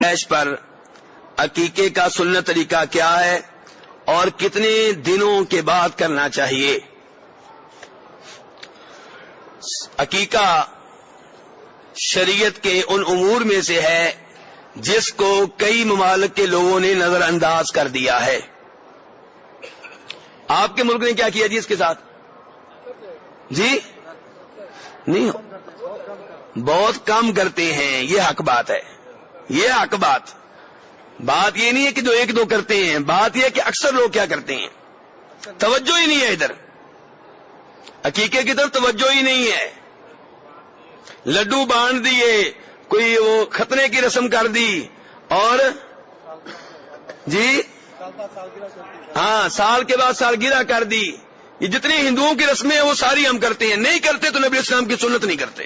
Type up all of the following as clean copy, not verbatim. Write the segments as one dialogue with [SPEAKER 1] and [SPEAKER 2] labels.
[SPEAKER 1] پر عقیقے کا سنت طریقہ کیا ہے اور کتنے دنوں کے بعد کرنا چاہیے؟ عقیقہ شریعت کے ان امور میں سے ہے جس کو کئی ممالک کے لوگوں نے نظر انداز کر دیا ہے۔ آپ کے ملک نے کیا کیا جی اس کے ساتھ؟ جی نہیں، بہت کم کرتے ہیں، یہ حق بات ہے، یہ حق بات یہ نہیں ہے کہ جو ایک دو کرتے ہیں، بات یہ ہے کہ اکثر لوگ کیا کرتے ہیں، توجہ ہی نہیں ہے، ادھر عقیقے کی طرف توجہ ہی نہیں ہے۔ لڈو بانٹ دیے، کوئی وہ ختنے کی رسم کر دی، اور جی ہاں سال کے بعد سالگرہ کر دی۔ یہ جتنی ہندوؤں کی رسمیں ہیں وہ ساری ہم کرتے ہیں، نہیں کرتے تو نبی اسلام کی سنت نہیں کرتے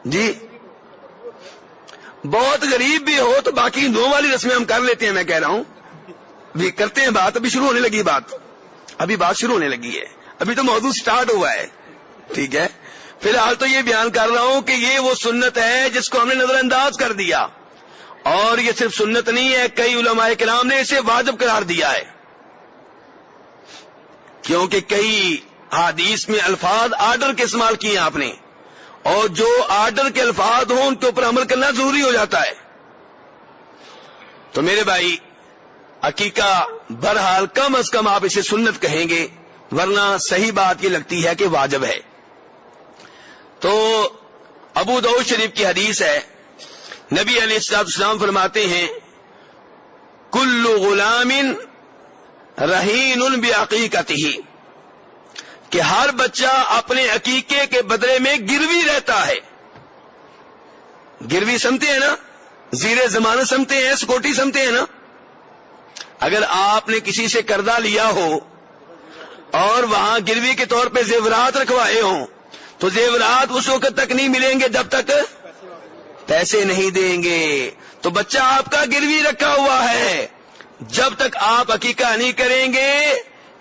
[SPEAKER 1] جی۔ بہت غریب بھی ہو تو باقی ہندوؤں والی رسمیں ہم کر لیتے ہیں، میں کہہ رہا ہوں بھی کرتے ہیں۔ بات ابھی شروع ہونے لگی، ابھی بات شروع ہونے لگی ہے، ابھی تو موضوع سٹارٹ ہوا ہے، ٹھیک ہے۔ فی الحال تو یہ بیان کر رہا ہوں کہ یہ وہ سنت ہے جس کو ہم نے نظر انداز کر دیا، اور یہ صرف سنت نہیں ہے، کئی علماء کرام نے اسے واجب قرار دیا ہے، کیونکہ کئی حدیث میں الفاظ آرڈر کے استعمال کیے ہیں آپ نے، اور جو آرڈر کے الفاظ ہوں ان کے اوپر عمل کرنا ضروری ہو جاتا ہے۔ تو میرے بھائی عقیقہ بہرحال کم از کم آپ اسے سنت کہیں گے، ورنہ صحیح بات یہ لگتی ہے کہ واجب ہے۔ تو ابو داؤد شریف کی حدیث ہے، نبی علیہ السلام فرماتے ہیں کل غلام رہین بعقیقتہ، کہ ہر بچہ اپنے عقیقے کے بدلے میں گروی رہتا ہے۔ گروی سمجھتے ہیں نا، زیر ضمانت سمجھتے ہیں، سکوٹی سمجھتے ہیں نا۔ اگر آپ نے کسی سے قرضہ لیا ہو اور وہاں گروی کے طور پہ زیورات رکھوائے ہوں تو زیورات اس وقت تک نہیں ملیں گے جب تک پیسے نہیں دیں گے۔ تو بچہ آپ کا گروی رکھا ہوا ہے، جب تک آپ عقیقہ نہیں کریں گے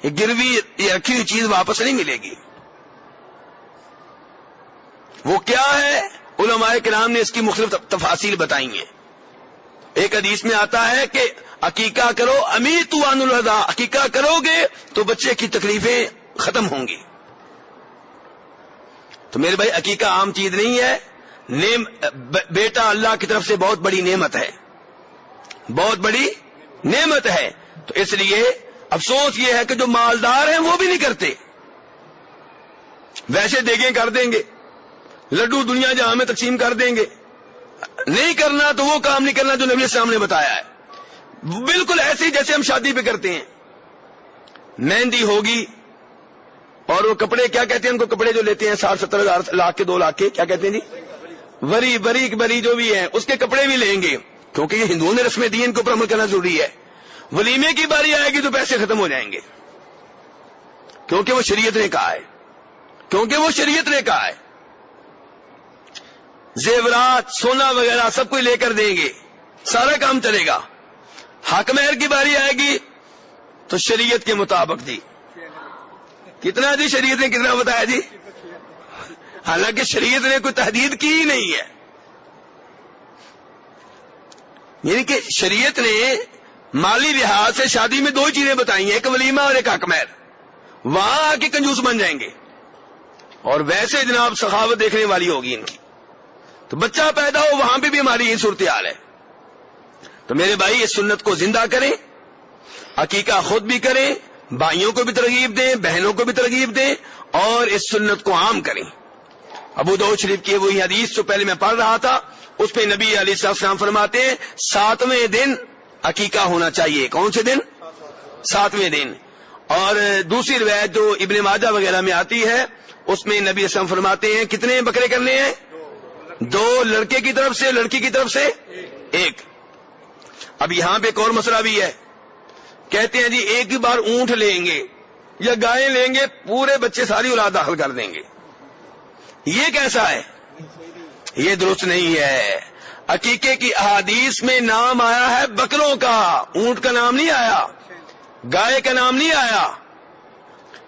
[SPEAKER 1] یہ گروی یہ رکھی ہوئی چیز واپس نہیں ملے گی۔ وہ کیا ہے؟ علماء کرام نے اس کی مختلف تفاصیل بتائی ہیں۔ ایک حدیث میں آتا ہے کہ عقیقہ کرو امیتو عن الرضا، عقیقہ کرو گے تو بچے کی تکلیفیں ختم ہوں گی۔ تو میرے بھائی عقیقہ عام چیز نہیں ہے، بیٹا اللہ کی طرف سے بہت بڑی نعمت ہے، بہت بڑی نعمت ہے۔ تو اس لیے افسوس یہ ہے کہ جو مالدار ہیں وہ بھی نہیں کرتے، ویسے دیگیں کر دیں گے، لڈو دنیا جہاں میں تقسیم کر دیں گے، نہیں کرنا تو وہ کام نہیں کرنا جو نبی السلام نے بتایا ہے، بالکل ایسے ہی جیسے ہم شادی پہ کرتے ہیں۔ مہندی ہوگی اور وہ کپڑے کیا کہتے ہیں ان کو، کپڑے جو لیتے ہیں 60-70 ہزار لاکھ کے 2 لاکھ کے، کیا کہتے ہیں جی، بری جو بھی ہے اس کے کپڑے بھی لیں گے، کیونکہ یہ ہندوؤں نے رسمیں دی ہیں، ان کے اوپر عمل کرنا ضروری ہے۔ ولیمے کی باری آئے گی تو پیسے ختم ہو جائیں گے، کیونکہ وہ شریعت نے کہا ہے، زیورات سونا وغیرہ سب کچھ لے کر دیں گے، سارا کام چلے گا۔ حق مہر کی باری آئے گی تو شریعت کے مطابق جی کتنا جی، شریعت نے کتنا بتایا جی، حالانکہ شریعت نے کوئی تحدید کی ہی نہیں ہے، یعنی کہ شریعت نے مالی لحاظ سے شادی میں 2 ہی چیزیں بتائی ہیں، ایک ولیمہ اور ایک حق مہر۔ وہاں آ کے کنجوس بن جائیں گے، اور ویسے جناب سخاوت دیکھنے والی ہوگی ان کی، تو بچہ پیدا ہو وہاں پہ بھی ہماری یہ صورتحال ہے۔ تو میرے بھائی اس سنت کو زندہ کریں، عقیقہ خود بھی کریں، بھائیوں کو بھی ترغیب دیں، بہنوں کو بھی ترغیب دیں، اور اس سنت کو عام کریں۔ ابو داؤد شریف کی وہی حدیث جو پہلے میں پڑھ رہا تھا، اس پہ نبی علیہ السلام فرماتے ہیں 7ویں دن عقیقہ ہونا چاہیے۔ کون سے دن؟ 7ویں دن۔ اور دوسری روایت جو ابن ماجہ وغیرہ میں آتی ہے اس میں نبی اسلام فرماتے ہیں کتنے بکرے کرنے ہیں؟ 2، لڑکے کی طرف سے، لڑکی کی طرف سے 1۔ اب یہاں پہ ایک اور مسئلہ بھی ہے، کہتے ہیں جی ایک ہی بار اونٹ لیں گے یا گائے لیں گے، پورے بچے ساری اولاد داخل کر دیں گے، یہ کیسا ہے؟ یہ درست نہیں ہے۔ عقیقے کی احادیث میں نام آیا ہے بکروں کا، اونٹ کا نام نہیں آیا، گائے کا نام نہیں آیا،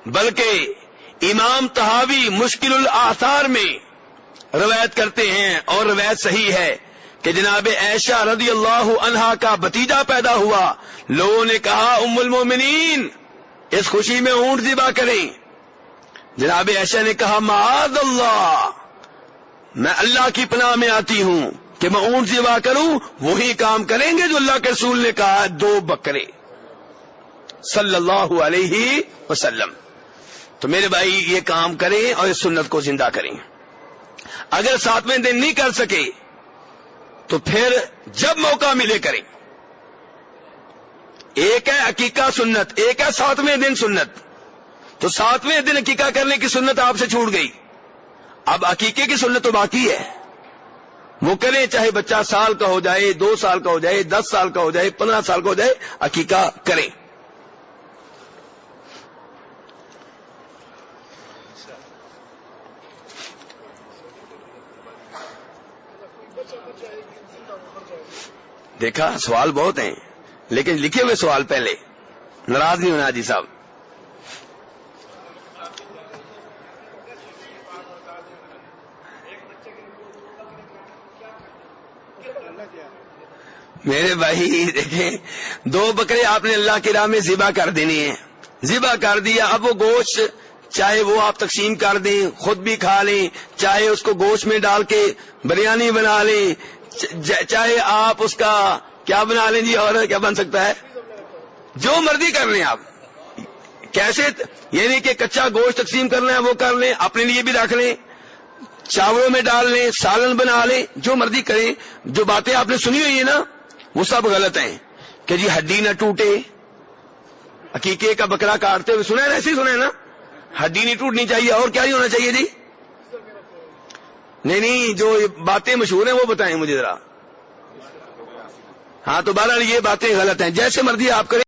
[SPEAKER 1] بلکہ امام طحاوی مشکل الاثار میں روایت کرتے ہیں، اور روایت صحیح ہے کہ جناب عائشہ رضی اللہ عنہا کا بھتیجا پیدا ہوا، لوگوں نے کہا ام المومنین اس خوشی میں اونٹ ذبح کریں. جناب عائشہ نے کہا معاذ اللہ، میں اللہ کی پناہ میں آتی ہوں کہ میں اونٹ ذبح کروں. وہی کام کریں گے جو اللہ کے رسول نے کہا، 2 بکرے صلی اللہ علیہ وسلم. تو میرے بھائی یہ کام کریں اور اس سنت کو زندہ کریں. اگر 7ویں دن نہیں کر سکے تو پھر جب موقع ملے کریں. ایک ہے عقیقہ سنت، ایک ہے 7ویں دن سنت. تو 7ویں دن عقیقہ کرنے کی سنت آپ سے چھوٹ گئی، اب عقیقے کی سنت تو باقی ہے، وہ کریں، چاہے بچہ سال کا ہو جائے، 2 سال کا ہو جائے، 10 سال کا ہو جائے، 15 سال کا ہو جائے، عقیقہ کریں. دیکھا سوال بہت ہیں لیکن لکھے ہوئے سوال پہلے، ناراض نہیں ہونا جی صاحب. میرے بھائی دیکھیں، 2 بکرے آپ نے اللہ کی راہ میں ذبح کر دینی ہیں، ذبح کر دیا. اب وہ گوشت چاہے وہ آپ تقسیم کر دیں، خود بھی کھا لیں، چاہے اس کو گوشت میں ڈال کے بریانی بنا لیں، چاہے آپ اس کا کیا بنا لیں جی، اور کیا بن سکتا ہے، جو مرضی کر لیں آپ. کیسے یعنی کہ کچا گوشت تقسیم کرنا ہے وہ کر لیں، اپنے لیے بھی رکھ لیں، چاولوں میں ڈال لیں، سالن بنا لیں، جو مرضی کریں. جو باتیں آپ نے سنی ہوئی ہیں نا وہ سب غلط ہیں کہ جی ہڈی نہ ٹوٹے، عقیقے کا بکرا کاٹتے ہوئے سنا ہے نا، ایسے ہی سنا ہے نا، ہڈی نہیں ٹوٹنی چاہیے، اور کیا ہی ہونا چاہیے جی. نہیں جو باتیں مشہور ہیں وہ بتائیں مجھے ذرا. ہاں تو بہرحال یہ باتیں غلط ہیں، جیسے مرضی آپ کریں.